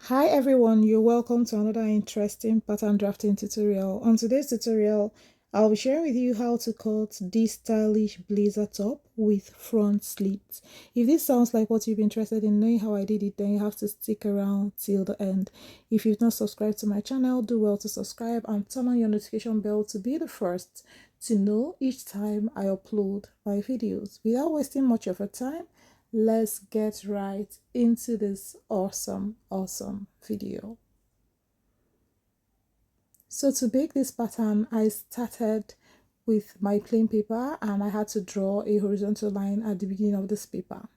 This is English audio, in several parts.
Hi everyone, you're welcome to another interesting pattern drafting tutorial. On today's tutorial, I'll be sharing with you how to cut this stylish blazer top with front slits. If this sounds like what you've been interested in knowing how I did it, then you have to stick around till the end. If you've not subscribed to my channel, do well to subscribe and turn on your notification bell to be the first to know each time I upload my videos. Without wasting much of your time, let's get right into this awesome video. So to bake this pattern, I started with my plain paper and I had to draw a horizontal line at the beginning of this paper.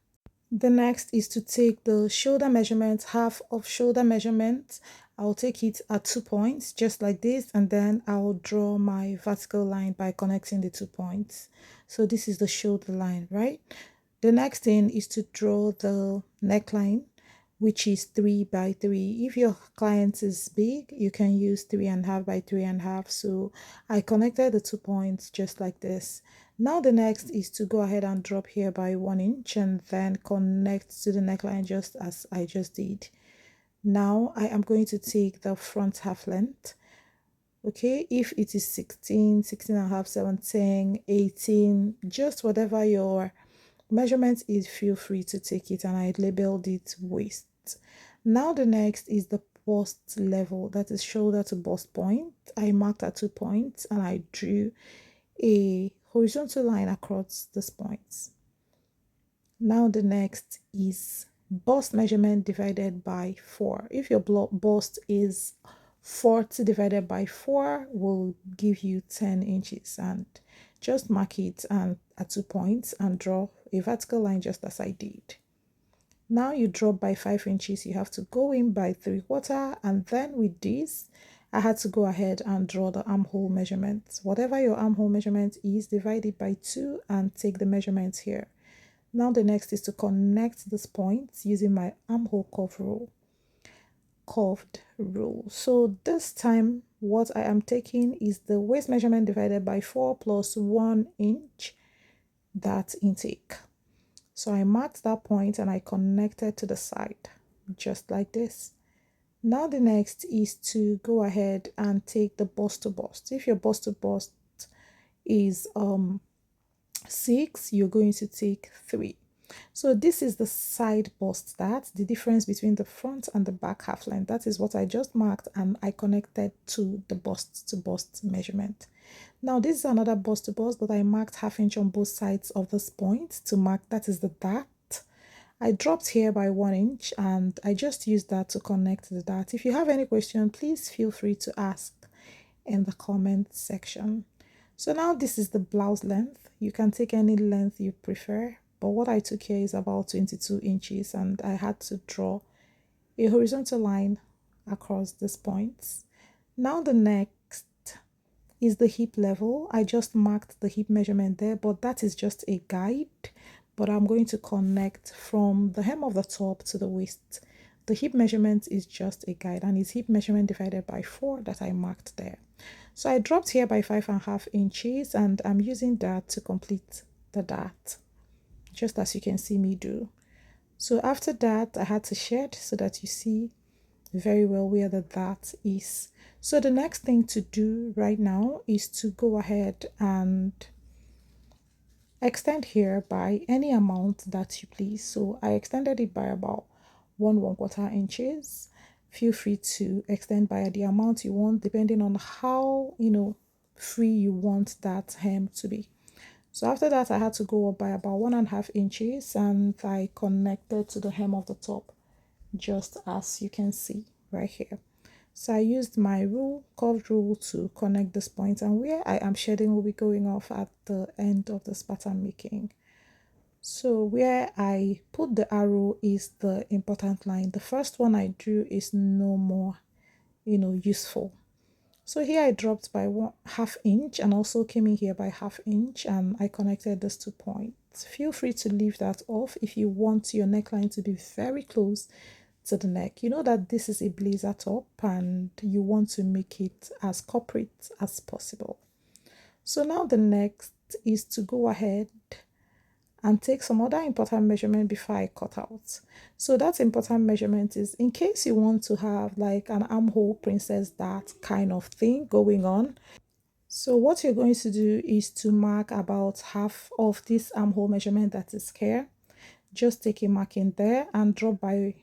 The next is to take the shoulder measurement, half of shoulder measurement. I'll take it at 2 points just like this, and then I'll draw my vertical line by connecting the 2 points. So this is the shoulder line, right? The next thing is to draw the neckline, which is 3 by 3. If your client is big, you can use 3.5 by 3.5. So I connected the 2 points just like this. Now the next is to go ahead and drop here by 1 inch and then connect to the neckline just as I just did. Now I am going to take the front half length. Okay, if it is 16, 16.5, 17, 18, just whatever your measurement is, feel free to take it, and I labeled it waist. Now the next is the bust level, that is shoulder to bust point. I marked at 2 points and I drew a horizontal line across these points. Now the next is bust measurement divided by 4. If your bust is 40 divided by 4 will give you 10 inches, and just mark it and at 2 points and draw a vertical line just as I did. Now you drop by 5 inches, you have to go in by 3/4, and then with this I had to go ahead and draw the armhole measurement. Whatever your armhole measurement is, divide it by 2 and take the measurements here. Now the next is to connect these points using my armhole curved rule. So this time what I am taking is the waist measurement divided by 4 plus 1 inch, that intake. So I marked that point and I connected to the side just like this. Now the next is to go ahead and take the bust to bust. If your bust to bust is 6, you're going to take 3. So this is the side bust, that's the difference between the front and the back half length. That is what I just marked and I connected to the bust to bust measurement. Now this is another bust to bust, but I marked ½ inch on both sides of this point to mark, that is the dart. I dropped here by 1 inch and I just used that to connect the dart. If you have any question, please feel free to ask in the comment section. So now this is the blouse length. You can take any length you prefer, but what I took here is about 22 inches and I had to draw a horizontal line across these points. Now the next is the hip level. I just marked the hip measurement there, but that is just a guide. But I'm going to connect from the hem of the top to the waist. The hip measurement is just a guide and it's hip measurement divided by 4 that I marked there. So I dropped here by 5.5 inches and I'm using that to complete the dart, just as you can see me do. So after that, I had to shed so that you see very well where the dart is. So the next thing to do right now is to go ahead and extend here by any amount that you please. So I extended it by about 1¼ inches. Feel free to extend by the amount you want, depending on how free you want that hem to be. So after that, I had to go up by about 1½ inches and I connected to the hem of the top, just as you can see right here. So I used my curved rule to connect this point, and where I am shedding will be going off at the end of this pattern making. So where I put the arrow is the important line. The first one I drew is no more useful. So here I dropped by 1/2 inch and also came in here by 1/2 inch and I connected these 2 points. Feel free to leave that off if you want your neckline to be very close to the neck. You know that this is a blazer top and you want to make it as corporate as possible. So now the next is to go ahead and take some other important measurement before I cut out. So that important measurement is in case you want to have like an armhole princess dart kind of thing going on. So what you're going to do is to mark about half of this armhole measurement that is here. Just take a mark in there and drop by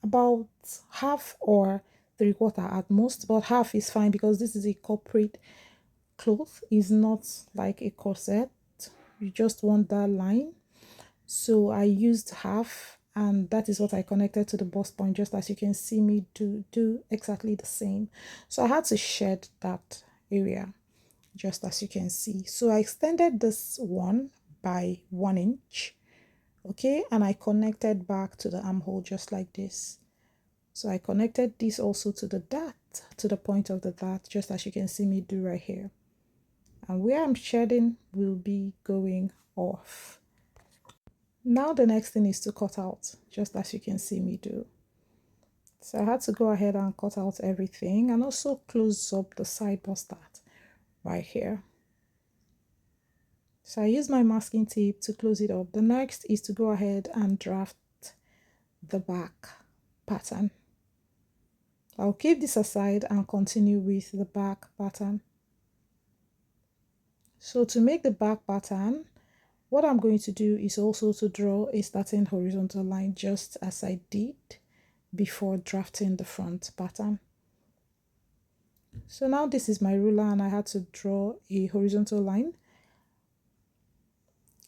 about half or 3/4 at most, but half is fine because this is a corporate cloth, is not like a corset. You just want that line. So I used half, and that is what I connected to the bust point, just as you can see me do exactly the same. So I had to shed that area, just as you can see. So I extended this one by 1 inch, okay, and I connected back to the armhole just like this. So I connected this also to the dart, to the point of the dart, just as you can see me do right here. And where I'm shedding will be going off. Now the next thing is to cut out, just as you can see me do. So I had to go ahead and cut out everything and also close up the side bust dart right here. So I use my masking tape to close it up. The next is to go ahead and draft the back pattern. I'll keep this aside and continue with the back pattern. So to make the back pattern, what I'm going to do is also to draw a starting horizontal line just as I did before drafting the front pattern. So now this is my ruler and I had to draw a horizontal line.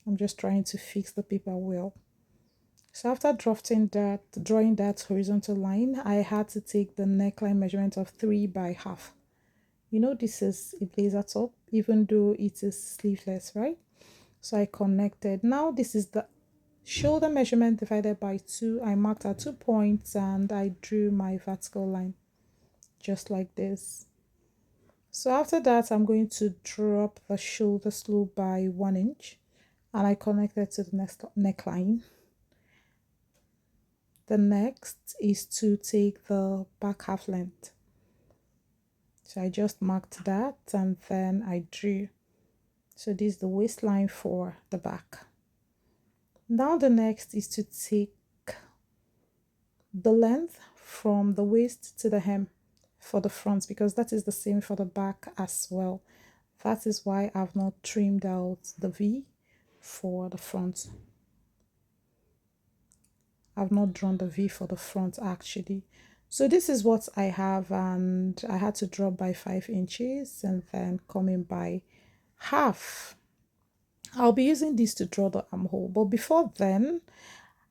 I'm just trying to fix the paper well. So after drawing that horizontal line, I had to take the neckline measurement of 3/2. You know, this is a blazer top, even though it is sleeveless, right? So I connected. Now this is the shoulder measurement divided by 2. I marked at 2 points and I drew my vertical line just like this. So after that, I'm going to drop the shoulder slope by 1 inch and I connected to the neckline. The next is to take the back half length. So I just marked that and then I drew. So this is the waistline for the back. Now the next is to take the length from the waist to the hem for the front, because that is the same for the back as well. That is why I've not trimmed out the V for the front. I've not drawn the V for the front actually. So this is what I have, and I had to drop by 5 inches and then coming by half. I'll be using this to draw the armhole, but before then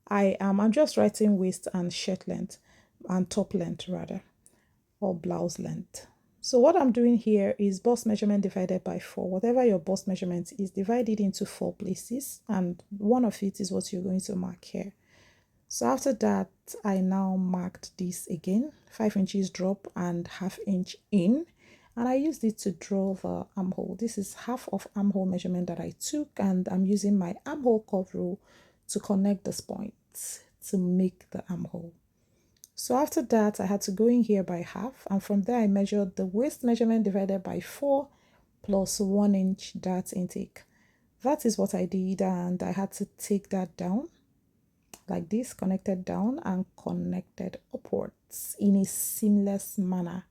I'm just writing waist and shirt length and top length rather, or blouse length. So what I'm doing here is bust measurement divided by 4. Whatever your bust measurement is, divide it into 4 places, and one of it is what you're going to mark here. So after that, I now marked this again, 5 inches drop and ½ inch in, and I used it to draw the armhole. This is half of armhole measurement that I took, and I'm using my armhole curve rule to connect these points to make the armhole. So after that, I had to go in here by half, and from there I measured the waist measurement divided by 4 plus 1 inch dart intake. That is what I did, and I had to take that down like this, connected down and connected upwards in a seamless manner.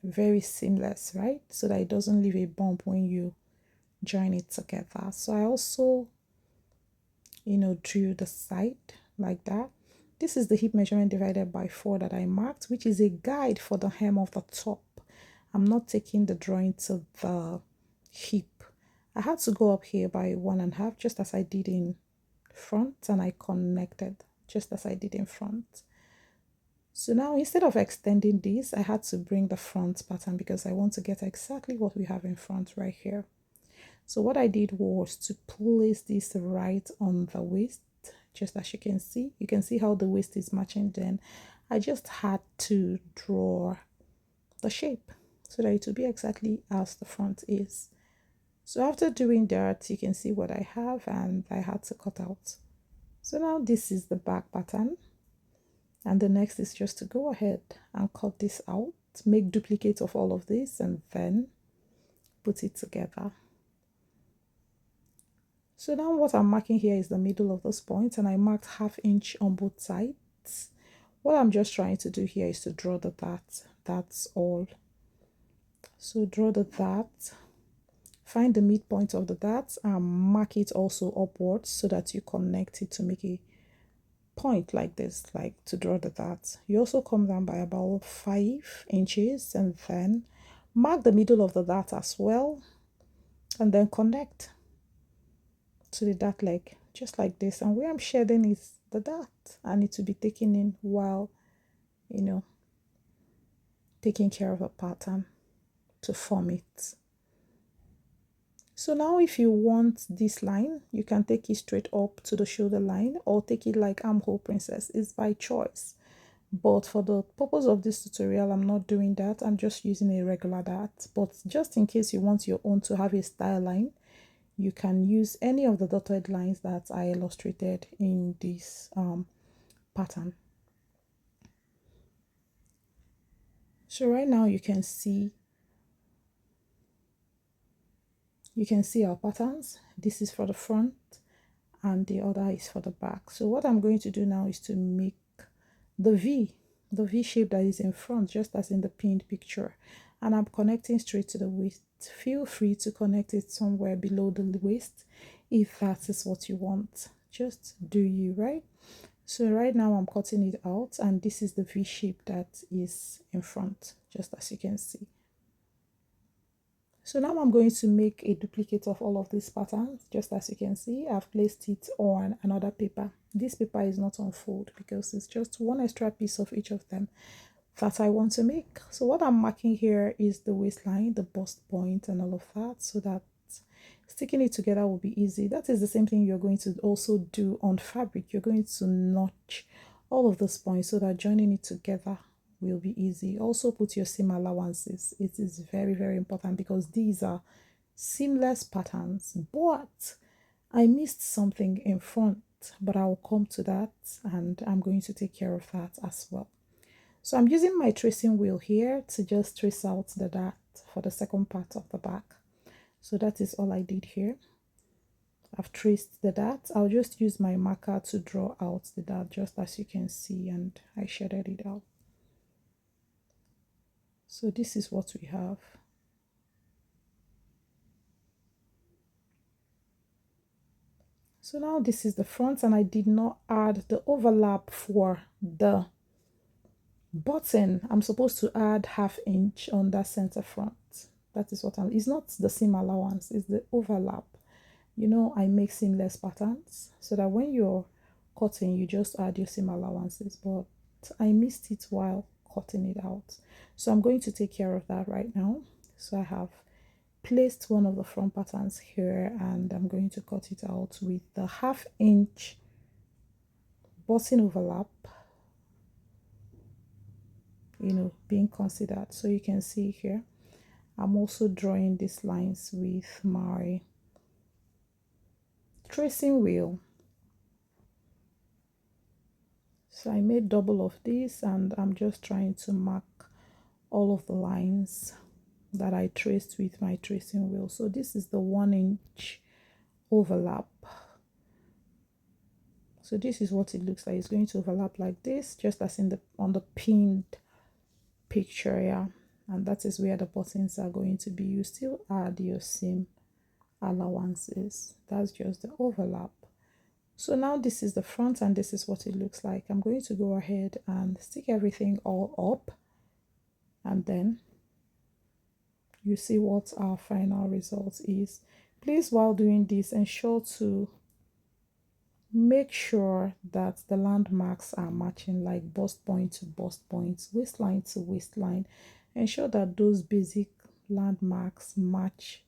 Very seamless, right? So that it doesn't leave a bump when you join it together. So I also, drew the side like that. This is the hip measurement divided by 4 that I marked, which is a guide for the hem of the top. I'm not taking the drawing to the hip. I had to go up here by 1.5, just as I did in front, and I connected just as I did in front. So now instead of extending this, I had to bring the front pattern because I want to get exactly what we have in front right here. So what I did was to place this right on the waist, just as you can see. You can see how the waist is matching. Then I just had to draw the shape so that it will be exactly as the front is. So after doing that, you can see what I have, and I had to cut out. So now this is the back pattern, and the next is just to go ahead and cut this out, make duplicates of all of this, and then put it together. So now what I'm marking here is the middle of this point, and I marked 1/2 inch on both sides. What I'm just trying to do here is to draw the dot. That's all. So draw the dot, find the midpoint of the dot and mark it also upwards so that you connect it to make a point like this, like to draw the dot. You also come down by about 5 inches and then mark the middle of the dot as well, and then connect to the dart leg just like this. And where I'm shading is the dart, and it will be taken in while taking care of a pattern to form it. So now if you want this line, you can take it straight up to the shoulder line or take it like armhole princess. It's by choice, but for the purpose of this tutorial I'm not doing that. I'm just using a regular dart, but just in case you want your own to have a style line, you can use any of the dotted lines that I illustrated in this pattern. So right now you can see our patterns. This is for the front and the other is for the back. So what I'm going to do now is to make the V shape that is in front, just as in the pinned picture, and I'm connecting straight to the waist. Feel free to connect it somewhere below the waist if that is what you want. Just do you, right? So right now I'm cutting it out, and this is the V shape that is in front, just as you can see. So now I'm going to make a duplicate of all of these patterns. Just as you can see, I've placed it on another paper. This paper is not on fold because it's just one extra piece of each of them that I want to make. So what I'm marking here is the waistline, the bust point and all of that, so that sticking it together will be easy. That is the same thing you're going to also do on fabric. You're going to notch all of those points so that joining it together will be easy. Also put your seam allowances. It is very, very important because these are seamless patterns, but I missed something in front, but I'll come to that and I'm going to take care of that as well. So I'm using my tracing wheel here to just trace out the dart for the second part of the back. So that is all I did here. I've traced the dart. I'll just use my marker to draw out the dart, just as you can see, and I shaded it out. So this is what we have. So now this is the front, and I did not add the overlap for the button. I'm supposed to add 1/2 inch on that center front. That is what it's not the seam allowance, it's the overlap. I make seamless patterns so that when you're cutting, you just add your seam allowances, but I missed it while cutting it out. So I'm going to take care of that right now. So I have placed one of the front patterns here, and I'm going to cut it out with the 1/2 inch button overlap, being considered. So you can see here, I'm also drawing these lines with my tracing wheel. So I made double of this, and I'm just trying to mark all of the lines that I traced with my tracing wheel. So this is the 1 inch overlap. So this is what it looks like. It's going to overlap like this, just as on the pinned picture, yeah. And that is where the buttons are going to be. You still add your seam allowances. That's just the overlap. So now this is the front, and this is what it looks like. I'm going to go ahead and stick everything all up, and then you see what our final result is. Please, while doing this, ensure to make sure that the landmarks are matching, like bust point to bust point, waistline to waistline. Ensure that those basic landmarks match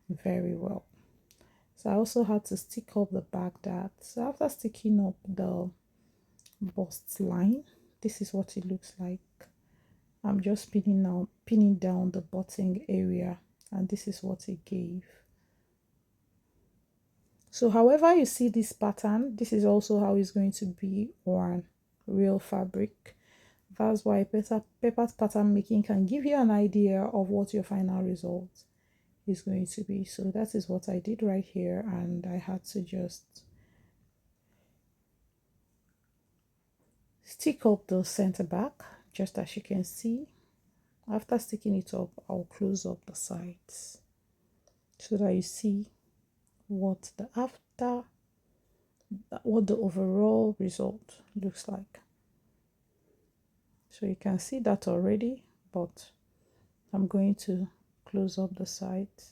very well. So I also had to stick up the back dart. So after sticking up the bust line, this is what it looks like. I'm just pinning down the button area, and this is what it gave. So however you see this pattern, this is also how it's going to be on real fabric. That's why paper pattern making can give you an idea of what your final result is going to be. So that is what I did right here, and I had to just stick up the center back, just as you can see. After sticking it up, I'll close up the sides so that you see what the overall result looks like. So you can see that already, but I'm going to close up the sides.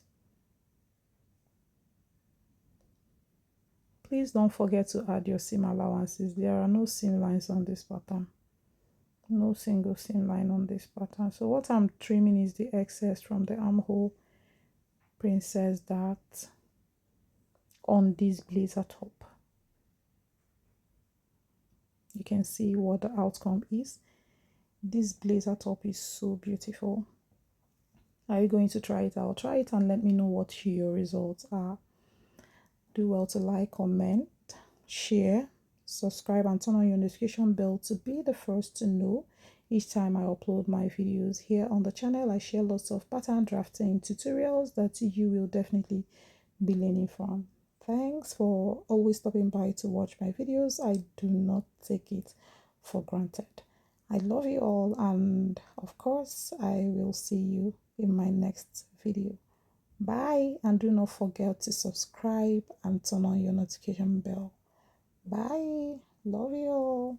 Please don't forget to add your seam allowances. There are no seam lines on this pattern. No single seam line on this pattern. So what I'm trimming is the excess from the armhole princess dart on this blazer top. You can see what the outcome is. This blazer top is so beautiful. Are you going to try it out? Try it and let me know what your results are. Do well to like, comment, share, subscribe, and turn on your notification bell to be the first to know each time I upload my videos. Here on the channel, I share lots of pattern drafting tutorials that you will definitely be learning from. Thanks for always stopping by to watch my videos. I do not take it for granted. I love you all, and of course I will see you in my next video. Bye, and do not forget to subscribe and turn on your notification bell. Bye. Love you all.